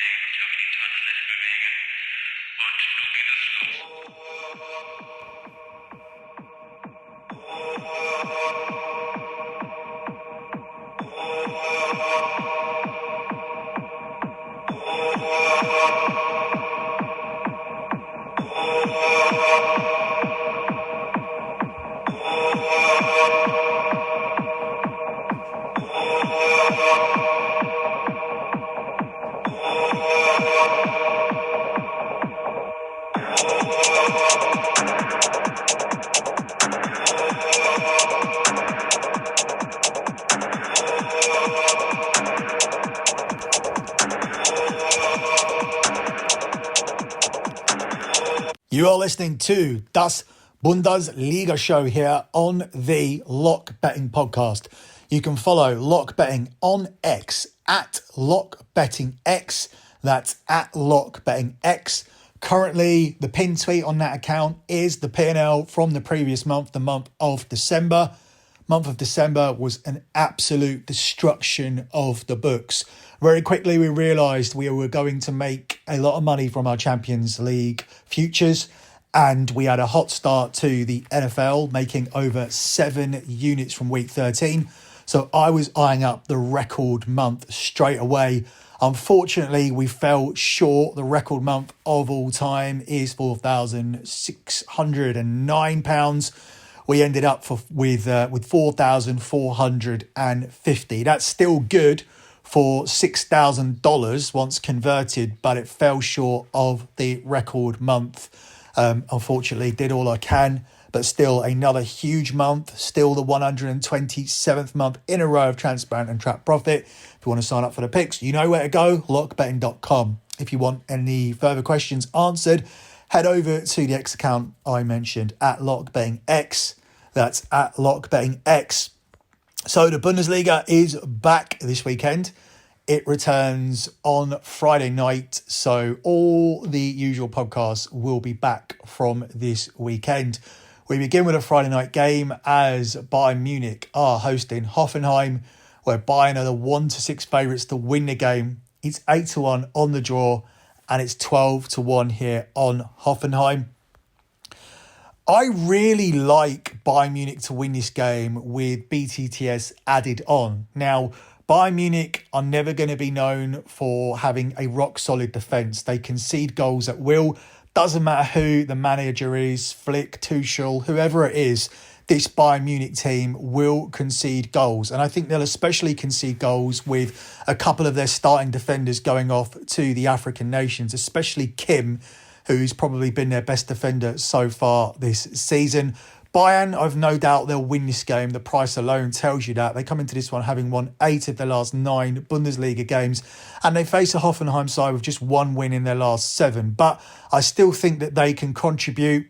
auflegen, mich auf die Tanzfläche bewegen und nun geht es los. You are listening to Däs Bündesliga Show here on the Lock Betting Podcast. You can follow Lock Betting on X at Lock Betting X. That's at Lock Betting X. Currently, the pinned tweet on that account is the P&L from the previous month, the month of December. Month of December was an absolute destruction of the books. Very quickly, we realised we were going to make a lot of money from our Champions League futures, and we had a hot start to the NFL, making over 7 units from week 13. So I was eyeing up the record month straight away. Unfortunately, we fell short. The record month of all time is £4,609. We ended up with $4,450. That's still good for $6,000 once converted, but it fell short of the record month. Unfortunately, did all I can, but still another huge month. Still the 127th month in a row of transparent and track profit. If you want to sign up for the picks, you know where to go, lockbetting.com. If you want any further questions answered, head over to the X account I mentioned at LockBettingX. That's at LockBettingX. So the Bundesliga is back this weekend. It returns on Friday night. So all the usual podcasts will be back from this weekend. We begin with a Friday night game as Bayern Munich are hosting Hoffenheim, where Bayern are the 1-6 favourites to win the game. It's 8-1 on the draw, and it's 12-1 here on Hoffenheim. I really like Bayern Munich to win this game with BTTS added on. Now, Bayern Munich are never going to be known for having a rock-solid defence. They concede goals at will. Doesn't matter who the manager is, Flick, Tuchel, whoever it is, this Bayern Munich team will concede goals. And I think they'll especially concede goals with a couple of their starting defenders going off to the African nations, especially Kim, who's probably been their best defender so far this season. Bayern, I've no doubt they'll win this game. The price alone tells you that. They come into this one having won 8 of their last 9 Bundesliga games, and they face a Hoffenheim side with just 1 win in their last 7. But I still think that they can contribute.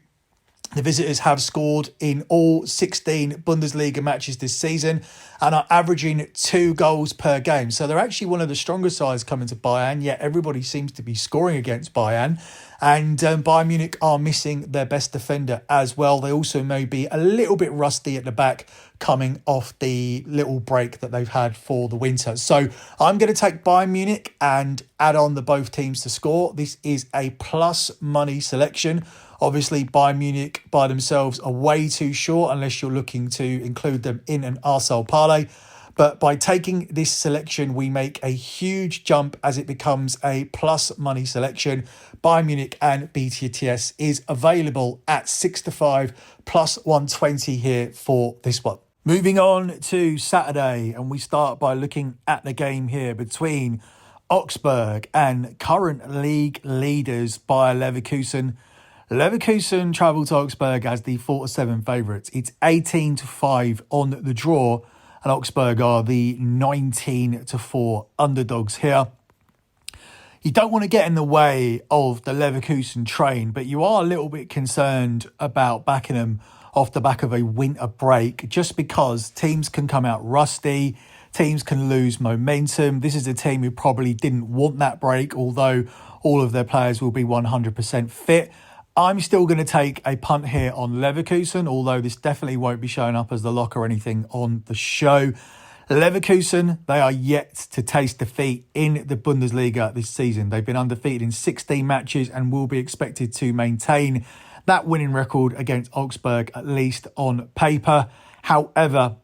The visitors have scored in all 16 Bundesliga matches this season and are averaging 2 goals per game. So they're actually one of the stronger sides coming to Bayern, yet everybody seems to be scoring against Bayern. And Bayern Munich are missing their best defender as well. They also may be a little bit rusty at the back coming off the little break that they've had for the winter. So I'm going to take Bayern Munich and add on the both teams to score. This is a plus money selection. Obviously, Bayern Munich by themselves are way too short unless you're looking to include them in an Arsene parlay. But by taking this selection, we make a huge jump as it becomes a plus money selection. Bayern Munich and BTTS is available at 6-5 plus 120 here for this one. Moving on to Saturday, and we start by looking at the game here between Augsburg and current league leaders Bayer Leverkusen. Leverkusen travel to Augsburg as the 4-7 favourites. It's 18-5 on the draw, and Augsburg are the 19-4 underdogs here. You don't want to get in the way of the Leverkusen train, but you are a little bit concerned about backing them off the back of a winter break, just because teams can come out rusty, teams can lose momentum. This is a team who probably didn't want that break, although all of their players will be 100% fit. I'm still going to take a punt here on Leverkusen, although this definitely won't be showing up as the lock or anything on the show. Leverkusen, they are yet to taste defeat in the Bundesliga this season. They've been undefeated in 16 matches and will be expected to maintain that winning record against Augsburg, at least on paper. However,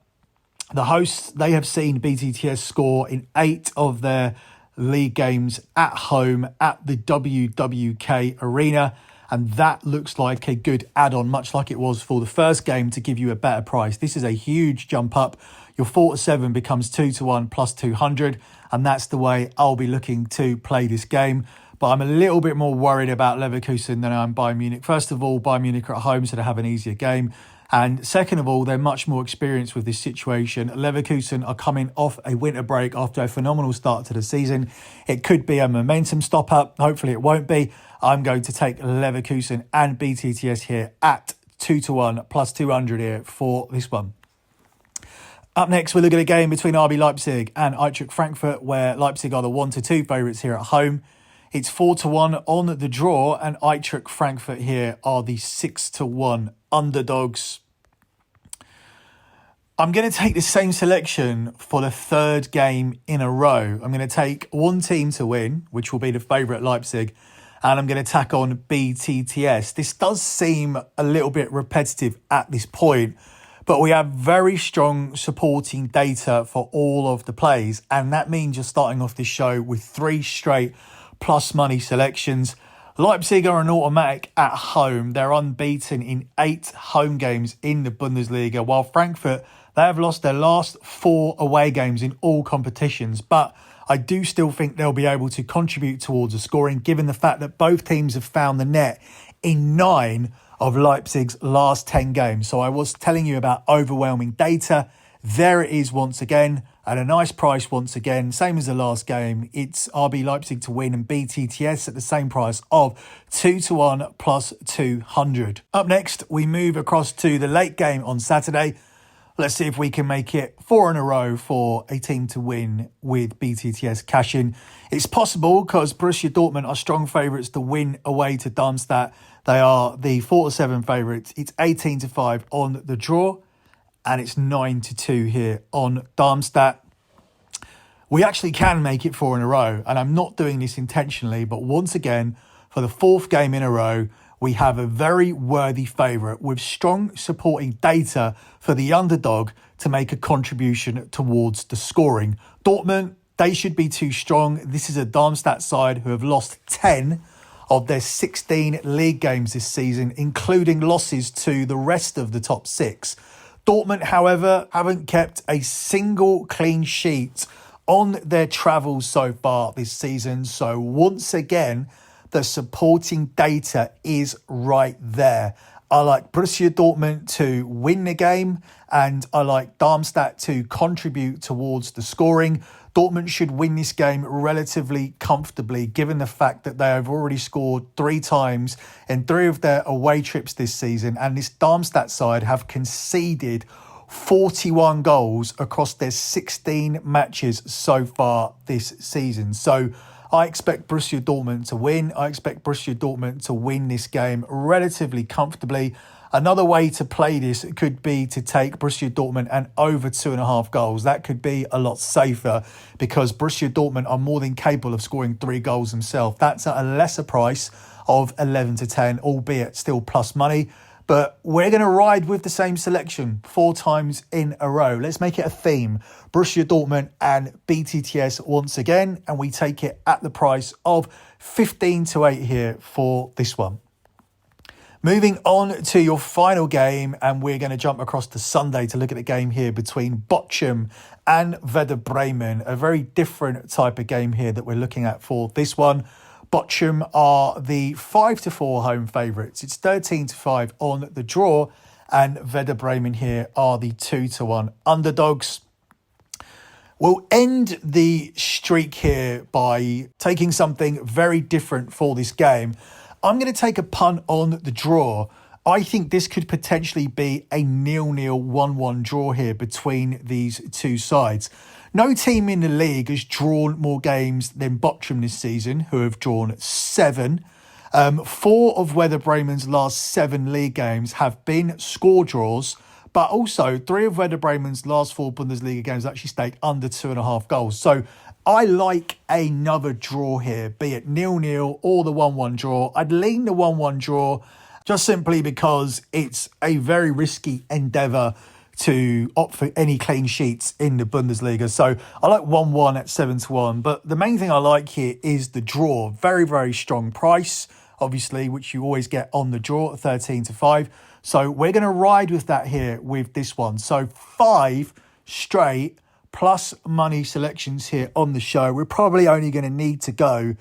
the hosts, they have seen BTTS score in 8 of their league games at home at the WWK Arena. And that looks like a good add-on, much like it was for the first game, to give you a better price. This is a huge jump up. Your 4-7 becomes 2-1 plus 200. And that's the way I'll be looking to play this game. But I'm a little bit more worried about Leverkusen than I am Bayern Munich. First of all, Bayern Munich are at home, so they have an easier game. And second of all, they're much more experienced with this situation. Leverkusen are coming off a winter break after a phenomenal start to the season. It could be a momentum stopper. Hopefully it won't be. I'm going to take Leverkusen and BTTS here at 2-1 plus 200 here for this one. Up next, we're looking at a game between RB Leipzig and Eintracht Frankfurt, where Leipzig are the 1-2 favourites here at home. It's 4-1 on the draw, and Eintracht Frankfurt here are the 6-1 underdogs. I'm going to take the same selection for the third game in a row. I'm going to take one team to win, which will be the favourite Leipzig, and I'm going to tack on BTTS. This does seem a little bit repetitive at this point, but we have very strong supporting data for all of the plays, and that means you're starting off this show with 3 straight plus money selections. Leipzig are an automatic at home. They're unbeaten in 8 home games in the Bundesliga, while Frankfurt, they have lost their last 4 away games in all competitions. But I do still think they'll be able to contribute towards the scoring, given the fact that both teams have found the net in 9 of Leipzig's last 10 games. So I was telling you about overwhelming data. There it is once again, at a nice price once again, same as the last game. It's RB Leipzig to win and BTTS at the same price of 2-1 plus 200. Up next, we move across to the late game on Saturday. Let's see if we can make it 4 in a row for a team to win with BTTS cash-in. It's possible because Borussia Dortmund are strong favourites to win away to Darmstadt. They are the 4-7 favourites. It's 18-5 on the draw. And it's 9-2 here on Darmstadt. We actually can make it 4 in a row. And I'm not doing this intentionally. But once again, for the 4th game in a row, we have a very worthy favourite with strong supporting data for the underdog to make a contribution towards the scoring. Dortmund, they should be too strong. This is a Darmstadt side who have lost 10 of their 16 league games this season, including losses to the rest of the top 6. Dortmund, however, haven't kept a single clean sheet on their travels so far this season. So once again, the supporting data is right there. I like Borussia Dortmund to win the game, and I like Darmstadt to contribute towards the scoring. Dortmund should win this game relatively comfortably, given the fact that they have already scored 3 times in 3 of their away trips this season. And this Darmstadt side have conceded 41 goals across their 16 matches so far this season. So I expect Borussia Dortmund to win. I expect Borussia Dortmund to win this game relatively comfortably. Another way to play this could be to take Borussia Dortmund and over 2.5 goals. That could be a lot safer because Borussia Dortmund are more than capable of scoring 3 goals themselves. That's at a lesser price of 11-10, albeit still plus money. But we're going to ride with the same selection 4 times in a row. Let's make it a theme. Borussia Dortmund and BTTS once again. And we take it at the price of 15-8 here for this one. Moving on to your final game, and we're going to jump across to Sunday to look at the game here between Bochum and Werder Bremen. A very different type of game here that we're looking at for this one. Bochum are the 5-4 home favourites. It's 13-5 on the draw, and Werder Bremen here are the 2-1 underdogs. We'll end the streak here by taking something very different for this game. I'm going to take a punt on the draw. I think this could potentially be a 0-0, 1-1 draw here between these two sides. No team in the league has drawn more games than Bochum this season, who have drawn 7. 4 of Werder Bremen's last 7 league games have been score draws, But also, 3 of Werder Bremen's last 4 Bundesliga games actually staked under 2.5 goals. So I like another draw here, be it 0-0 or the 1-1 draw. I'd lean the 1-1 draw just simply because it's a very risky endeavour to opt for any clean sheets in the Bundesliga. So I like 1-1 at 7-1. But the main thing I like here is the draw. Very, very strong price, obviously, which you always get on the draw at 13-5. So we're going to ride with that here with this one. So 5 straight plus money selections here on the show. We're probably only going to need to go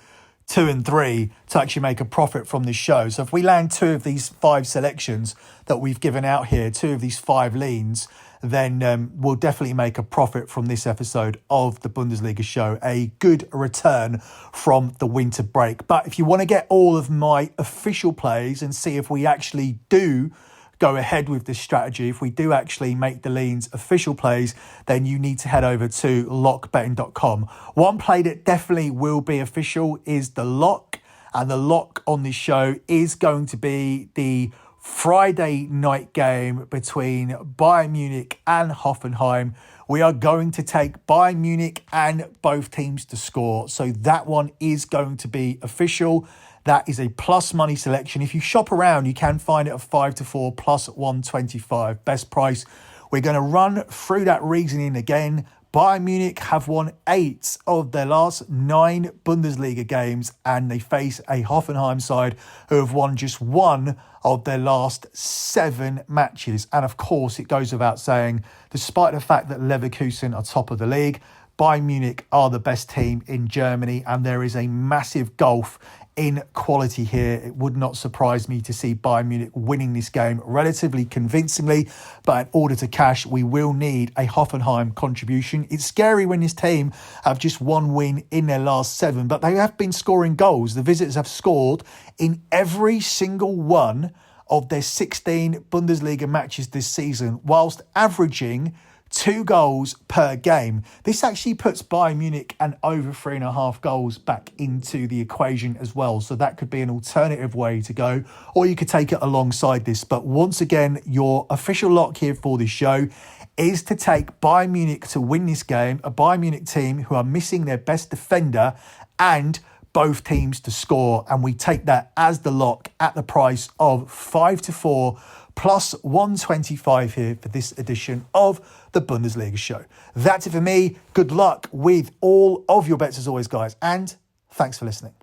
2 and 3 to actually make a profit from this show. So if we land 2 of these 5 selections that we've given out here, 2 of these 5 leans, then we'll definitely make a profit from this episode of the Bundesliga show. A good return from the winter break. But if you want to get all of my official plays and see if we actually do go ahead with this strategy, if we do actually make the leans official plays, then you need to head over to lockbetting.com. One play that definitely will be official is the lock, and the lock on this show is going to be the Friday night game between Bayern Munich and Hoffenheim. We are going to take Bayern Munich and both teams to score, so that one is going to be official. That is a plus money selection. If you shop around, you can find it at 5-4 plus 125. Best price. We're going to run through that reasoning again. Bayern Munich have won 8 of their last 9 Bundesliga games, and they face a Hoffenheim side who have won just 1 of their last 7 matches. And of course, it goes without saying, despite the fact that Leverkusen are top of the league, Bayern Munich are the best team in Germany, and there is a massive gulf in quality here. It would not surprise me to see Bayern Munich winning this game relatively convincingly, but in order to cash, we will need a Hoffenheim contribution. It's scary when this team have just 1 win in their last 7, but they have been scoring goals. The visitors have scored in every single one of their 16 Bundesliga matches this season, whilst averaging 2 goals per game. This actually puts Bayern Munich and over 3.5 goals back into the equation as well. So that could be an alternative way to go, or you could take it alongside this. But once again, your official lock here for this show is to take Bayern Munich to win this game, a Bayern Munich team who are missing their best defender, and both teams to score. And we take that as the lock at the price of 5-4 plus 125 here for this edition of the Bundesliga show. That's it for me. Good luck with all of your bets as always, guys, and thanks for listening.